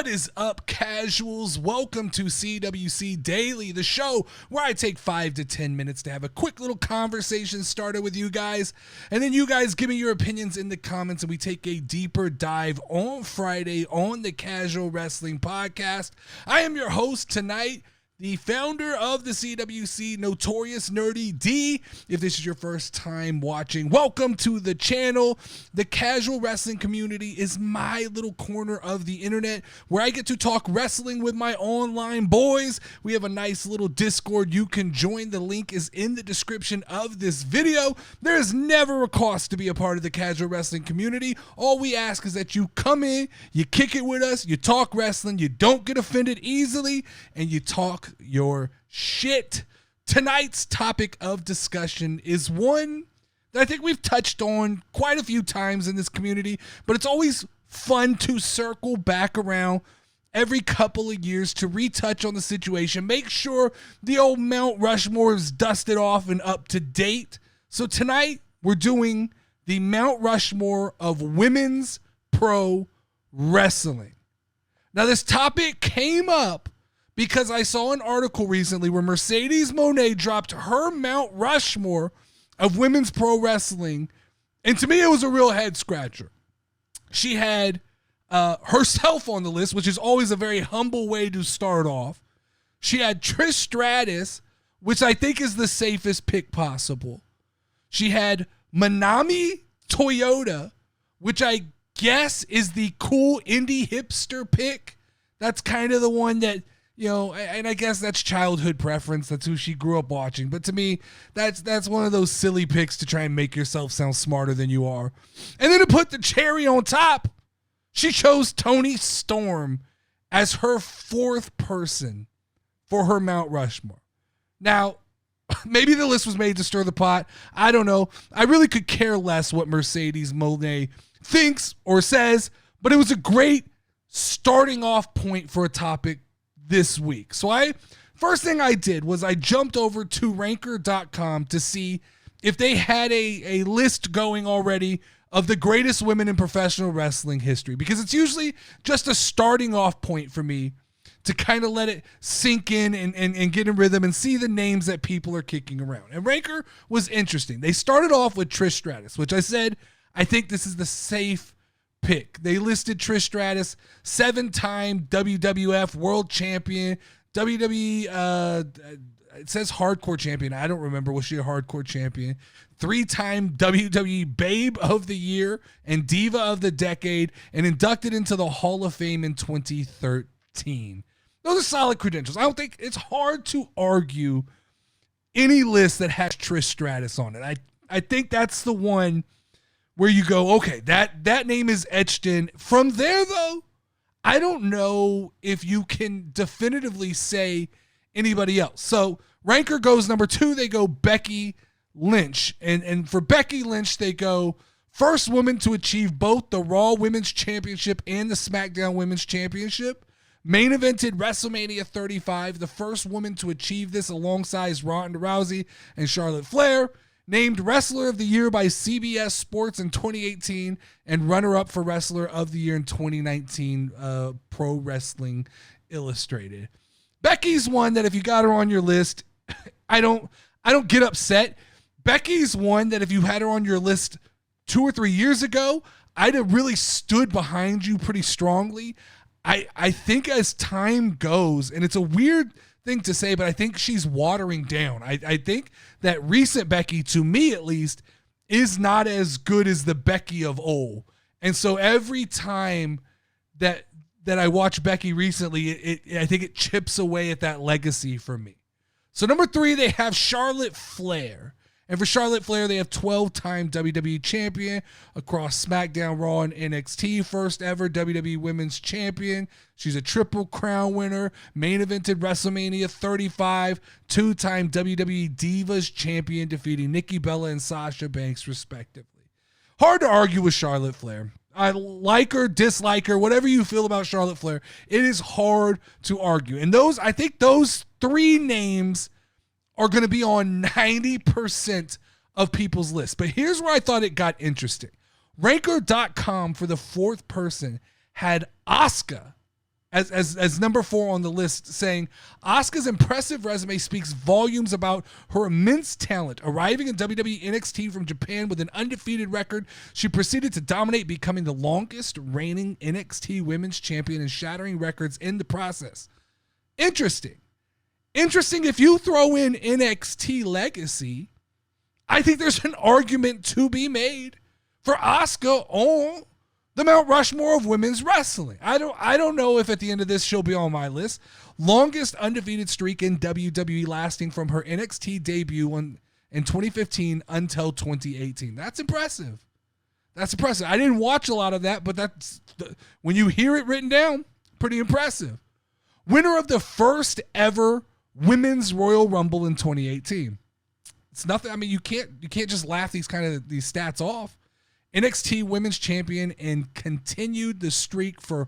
What is up, casuals? Welcome to CWC Daily, the show where I take 5 to 10 minutes to have a quick little conversation started with you guys, and then you guys give me your opinions in the comments, and we take a deeper dive on Friday on the Casual Wrestling Podcast. I am your host tonight, the founder of the CWC, Notorious Nerdy D. If this is your first time watching, welcome to the channel. The casual wrestling community is my little corner of the internet where I get to talk wrestling with my online boys. We have a nice little Discord you can join. The link is in the description of this video. There is never a cost to be a part of the casual wrestling community. All we ask is that you come in, you kick it with us, you talk wrestling, you don't get offended easily, and you talk your shit. Tonight's topic of discussion is one that I think we've touched on quite a few times in this community, but it's always fun to circle back around every couple of years to retouch on the situation, make sure the old Mount Rushmore is dusted off and up to date. So tonight we're doing the Mount Rushmore of women's pro wrestling. Now this topic came up because I saw an article recently where Mercedes Moné dropped her Mount Rushmore of women's pro wrestling, and to me it was a real head scratcher. She had herself on the list, which is always a very humble way to start off. She had Trish Stratus, which I think is the safest pick possible. She had Manami Toyota, which I guess is the cool indie hipster pick. That's kind of the one that, you know, and I guess that's childhood preference. That's who she grew up watching. But to me, that's one of those silly picks to try and make yourself sound smarter than you are. And then to put the cherry on top, she chose Toni Storm as her fourth person for her Mount Rushmore. Now, maybe the list was made to stir the pot. I don't know. I really could care less what Mercedes Moné thinks or says, but it was a great starting off point for a topic this week. So first thing I did was I jumped over to ranker.com to see if they had a list going already of the greatest women in professional wrestling history, because it's usually just a starting off point for me to kind of let it sink in and get in rhythm and see the names that people are kicking around. And Ranker was interesting. They started off with Trish Stratus, which I said, I think this is the safe pick. They listed Trish Stratus, 7-time WWF World Champion, WWE, it says Hardcore Champion. I don't remember. Was she a Hardcore Champion? 3-time WWE Babe of the Year and Diva of the Decade, and inducted into the Hall of Fame in 2013. Those are solid credentials. I don't think it's hard to argue any list that has Trish Stratus on it. I think that's the one where you go, okay, that name is etched in. From there, though, I don't know if you can definitively say anybody else. So Ranker goes number 2. They go Becky Lynch. And for Becky Lynch, they go first woman to achieve both the Raw Women's Championship and the SmackDown Women's Championship. Main evented WrestleMania 35, the first woman to achieve this alongside Ronda Rousey and Charlotte Flair. Named Wrestler of the Year by CBS Sports in 2018 and runner-up for Wrestler of the Year in 2019, Pro Wrestling Illustrated. Becky's one that if you got her on your list, I don't get upset. Becky's one that if you had her on your list 2 or 3 years ago, I'd have really stood behind you pretty strongly. I think as time goes, and it's a weird thing to say, but I think she's watering down. I think that recent Becky, to me at least, is not as good as the Becky of old. And so every time that I watch Becky recently, I think it chips away at that legacy for me. So number 3, they have Charlotte Flair. And for Charlotte Flair, they have 12-time WWE champion across SmackDown, Raw, and NXT. First ever WWE Women's Champion. She's a Triple Crown winner. Main evented WrestleMania 35. 2-time WWE Divas Champion, defeating Nikki Bella and Sasha Banks, respectively. Hard to argue with Charlotte Flair. I like her, dislike her, whatever you feel about Charlotte Flair. It is hard to argue. And I think those 3 names are going to be on 90% of people's lists. But here's where I thought it got interesting. Ranker.com for the 4th person had Asuka as number 4 on the list, saying Asuka's impressive resume speaks volumes about her immense talent. Arriving in WWE NXT from Japan with an undefeated record, she proceeded to dominate, becoming the longest reigning NXT Women's Champion and shattering records in the process. Interesting if you throw in NXT Legacy, I think there's an argument to be made for Asuka on the Mount Rushmore of women's wrestling. I don't know if at the end of this she'll be on my list. Longest undefeated streak in WWE, lasting from her NXT debut in 2015 until 2018. That's impressive. I didn't watch a lot of that, but when you hear it written down, pretty impressive. Winner of the first ever Women's Royal Rumble in 2018. It's nothing. I mean, you can't just laugh these stats off. NXT Women's Champion and continued the streak for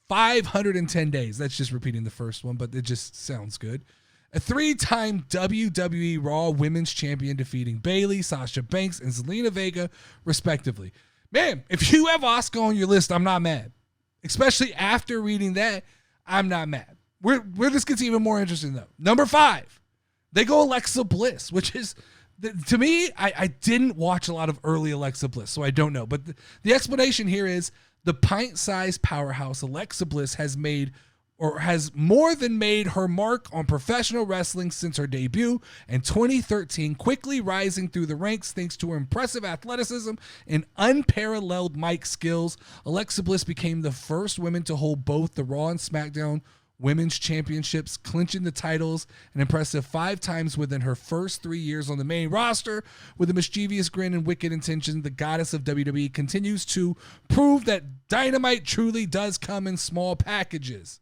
510 days. That's just repeating the first one, but it just sounds good. A 3-time WWE Raw Women's Champion, defeating Bayley, Sasha Banks, and Zelina Vega, respectively. Man, if you have Asuka on your list, I'm not mad. Especially after reading that, I'm not mad. Where this gets even more interesting, though. Number 5, they go Alexa Bliss, which is... To me, I didn't watch a lot of early Alexa Bliss, so I don't know. But the explanation here is the pint-sized powerhouse Alexa Bliss has more than made her mark on professional wrestling since her debut in 2013, quickly rising through the ranks thanks to her impressive athleticism and unparalleled mic skills. Alexa Bliss became the first woman to hold both the Raw and SmackDown Women's Championships, clinching the titles an impressive 5 times within her first 3 years on the main roster. With a mischievous grin and wicked intention, the goddess of WWE continues to prove that dynamite truly does come in small packages.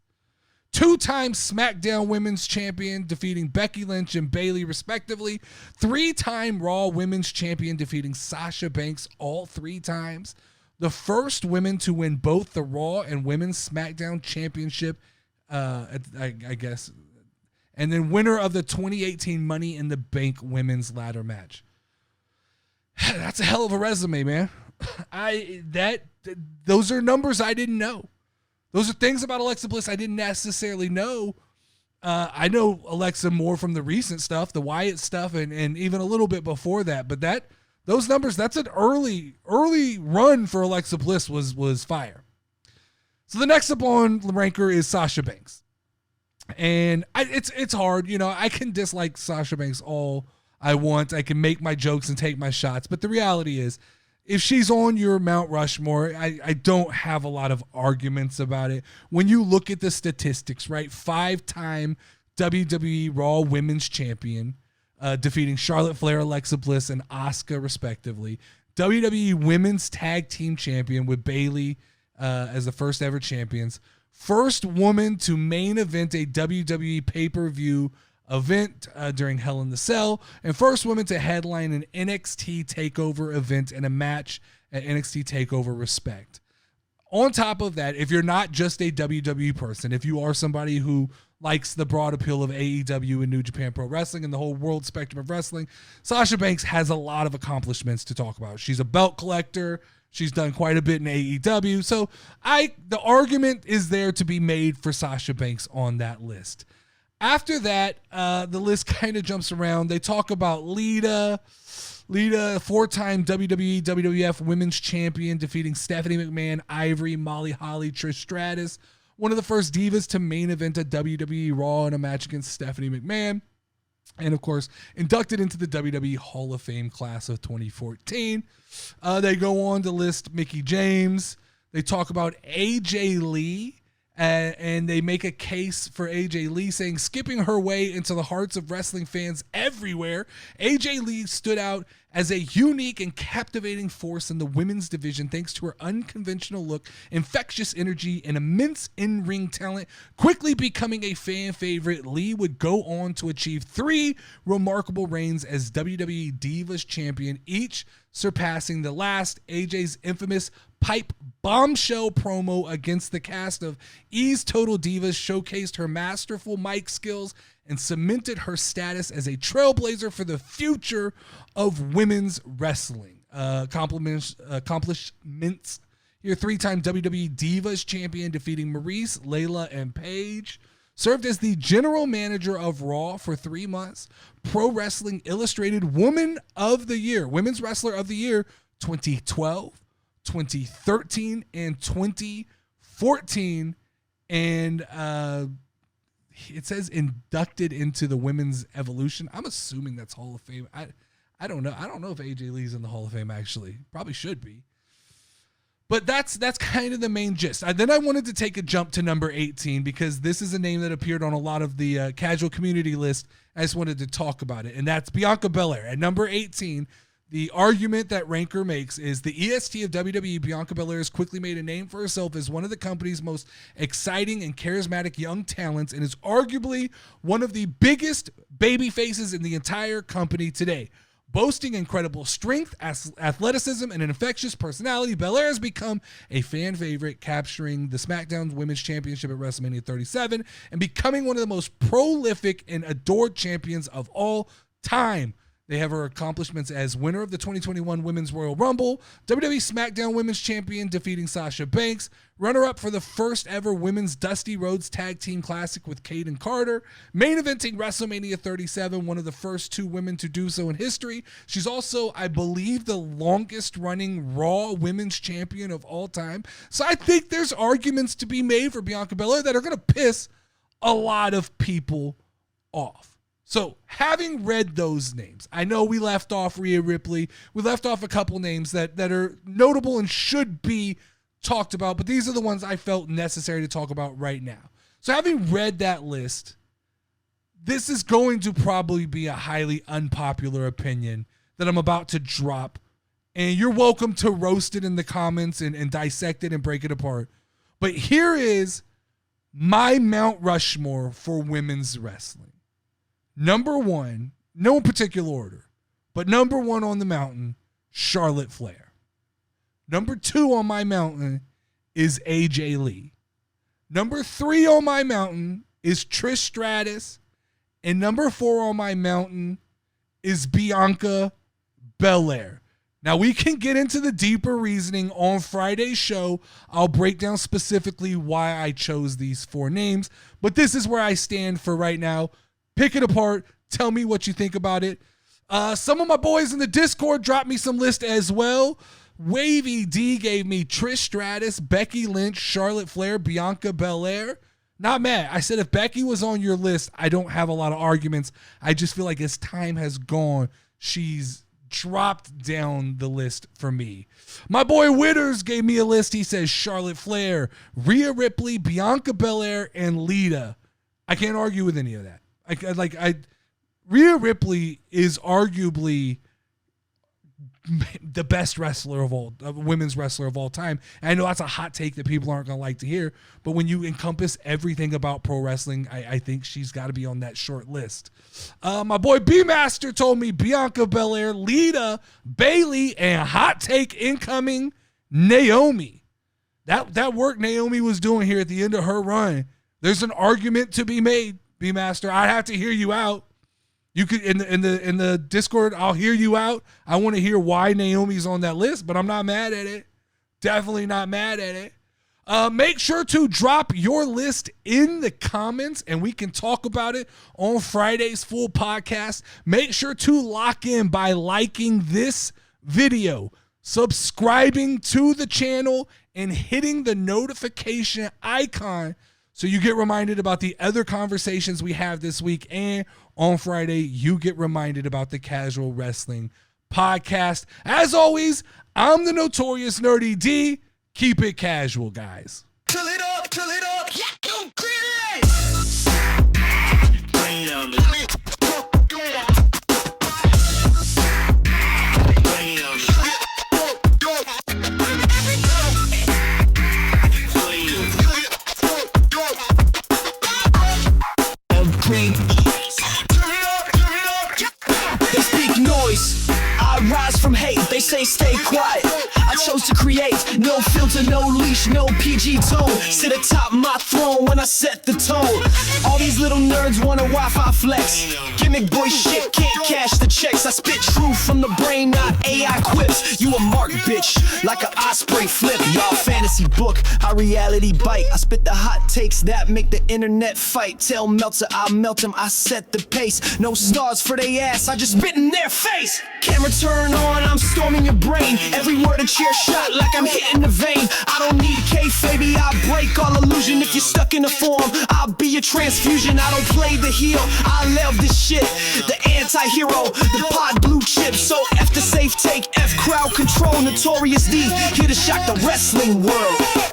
2-time SmackDown Women's Champion, defeating Becky Lynch and Bayley, respectively. 3-time Raw Women's Champion, defeating Sasha Banks all 3 times. The first women to win both the Raw and Women's SmackDown Championship, I guess, and then winner of the 2018 Money in the Bank Women's Ladder match. That's a hell of a resume, man. Those are numbers I didn't know. Those are things about Alexa Bliss I didn't necessarily know. I know Alexa more from the recent stuff, the Wyatt stuff, and even a little bit before that. But those numbers, that's an early run for Alexa Bliss was fire. So the next up on the ranker is Sasha Banks. And it's hard. You know, I can dislike Sasha Banks all I want. I can make my jokes and take my shots. But the reality is, if she's on your Mount Rushmore, I don't have a lot of arguments about it. When you look at the statistics, right? 5-time WWE Raw Women's Champion, defeating Charlotte Flair, Alexa Bliss, and Asuka, respectively. WWE Women's Tag Team Champion with Bayley as the first ever champions. First woman to main event a WWE pay-per-view event during Hell in the Cell, and first woman to headline an NXT TakeOver event in a match at NXT TakeOver Respect. On top of that, if you're not just a WWE person, if you are somebody who likes the broad appeal of AEW and New Japan Pro Wrestling and the whole world spectrum of wrestling, Sasha Banks has a lot of accomplishments to talk about. She's a belt collector. She's done quite a bit in AEW. So the argument is there to be made for Sasha Banks on that list. After that, the list kind of jumps around. They talk about Lita, 4-time WWE, WWF Women's Champion, defeating Stephanie McMahon, Ivory, Molly Holly, Trish Stratus. One of the first divas to main event a WWE Raw in a match against Stephanie McMahon. And, of course, inducted into the WWE Hall of Fame class of 2014. They go on to list Mickie James. They talk about AJ Lee. And they make a case for AJ Lee, saying, skipping her way into the hearts of wrestling fans everywhere, AJ Lee stood out as a unique and captivating force in the women's division thanks to her unconventional look, infectious energy, and immense in-ring talent. Quickly becoming a fan favorite, Lee would go on to achieve 3 remarkable reigns as WWE Divas Champion, each surpassing the last. AJ's infamous pipe bombshell promo against the cast of E's Total Divas showcased her masterful mic skills and cemented her status as a trailblazer for the future of women's wrestling. Accomplishments Your 3-time WWE Divas champion, defeating Maurice, Layla, and Paige. Served as the general manager of Raw for 3 months. Pro Wrestling Illustrated Woman of the Year, Women's Wrestler of the Year, 2012, 2013, and 2014. And it says inducted into the Women's Evolution. I'm assuming that's Hall of Fame. I don't know. I don't know if AJ Lee's in the Hall of Fame, actually. Probably should be. But that's kind of the main gist. Then I wanted to take a jump to number 18 because this is a name that appeared on a lot of the casual community list. I just wanted to talk about it, and that's Bianca Belair. At number 18, the argument that Ranker makes is the EST of WWE, Bianca Belair, has quickly made a name for herself as one of the company's most exciting and charismatic young talents and is arguably one of the biggest baby faces in the entire company today. Boasting incredible strength, athleticism, and an infectious personality, Belair has become a fan favorite, capturing the SmackDown Women's Championship at WrestleMania 37 and becoming one of the most prolific and adored champions of all time. They have her accomplishments as winner of the 2021 Women's Royal Rumble, WWE SmackDown Women's Champion, defeating Sasha Banks, runner-up for the first ever Women's Dusty Rhodes Tag Team Classic with Kayden Carter, main eventing WrestleMania 37, one of the first 2 women to do so in history. She's also, I believe, the longest-running Raw Women's Champion of all time. So I think there's arguments to be made for Bianca Belair that are going to piss a lot of people off. So, having read those names, I know we left off Rhea Ripley. We left off a couple names that are notable and should be talked about, but these are the ones I felt necessary to talk about right now. So, having read that list, this is going to probably be a highly unpopular opinion that I'm about to drop, and you're welcome to roast it in the comments and dissect it and break it apart. But here is my Mount Rushmore for women's wrestling. Number 1, no particular order, but number 1 on the mountain, Charlotte Flair. Number 2 on my mountain is AJ Lee. Number 3 on my mountain is Trish Stratus. And number 4 on my mountain is Bianca Belair. Now, we can get into the deeper reasoning on Friday's show. I'll break down specifically why I chose these 4 names, but this is where I stand for right now. Pick it apart. Tell me what you think about it. Some of my boys in the Discord dropped me some lists as well. Wavy D gave me Trish Stratus, Becky Lynch, Charlotte Flair, Bianca Belair. Not mad. I said if Becky was on your list, I don't have a lot of arguments. I just feel like as time has gone, she's dropped down the list for me. My boy Witters gave me a list. He says Charlotte Flair, Rhea Ripley, Bianca Belair, and Lita. I can't argue with any of that. Rhea Ripley is arguably the best wrestler of all, women's wrestler of all time. And I know that's a hot take that people aren't going to like to hear, but when you encompass everything about pro wrestling, I think she's got to be on that short list. My boy B-Master told me Bianca Belair, Lita, Bayley, and hot take incoming, Naomi. That work Naomi was doing here at the end of her run, there's an argument to be made. B-Master, I'd have to hear you out. You could in the Discord, I'll hear you out. I want to hear why Naomi's on that list, but I'm not mad at it. Definitely not mad at it. Make sure to drop your list in the comments and we can talk about it on Friday's full podcast. Make sure to lock in by liking this video, subscribing to the channel, and hitting the notification icon so you get reminded about the other conversations we have this week. And on Friday, you get reminded about the Casual Wrestling Podcast. As always, I'm the Notorious Nerdy D. Keep it casual, guys. Chill it up, yeah, you get it! They speak noise, I rise from hate. They say stay quiet. I chose to create, no filter, no leash, no PG tone. Sit atop my throne when I set the tone. All these little nerds want a Wi-Fi flex. Gimmick boy shit, can't cash the checks. I spit truth from the brain, not AI quips. You a mark, bitch, like an osprey flip. Y'all fantasy book, I reality bite. I spit the hot takes that make the internet fight. Tell Meltzer I melt him, I set the pace. No stars for they ass, I just spit in their face. Camera turn on, I'm storming your brain. Every word a chair shot like I'm hitting the vein. I don't need kayfabe, baby, I break all illusion. If you're stuck in a form, I'll be your transfusion. I don't play the heel, I love this shit. The anti-hero, the pod blue chip. So F the safe take, F crowd control. Notorious D, here to shock the wrestling world.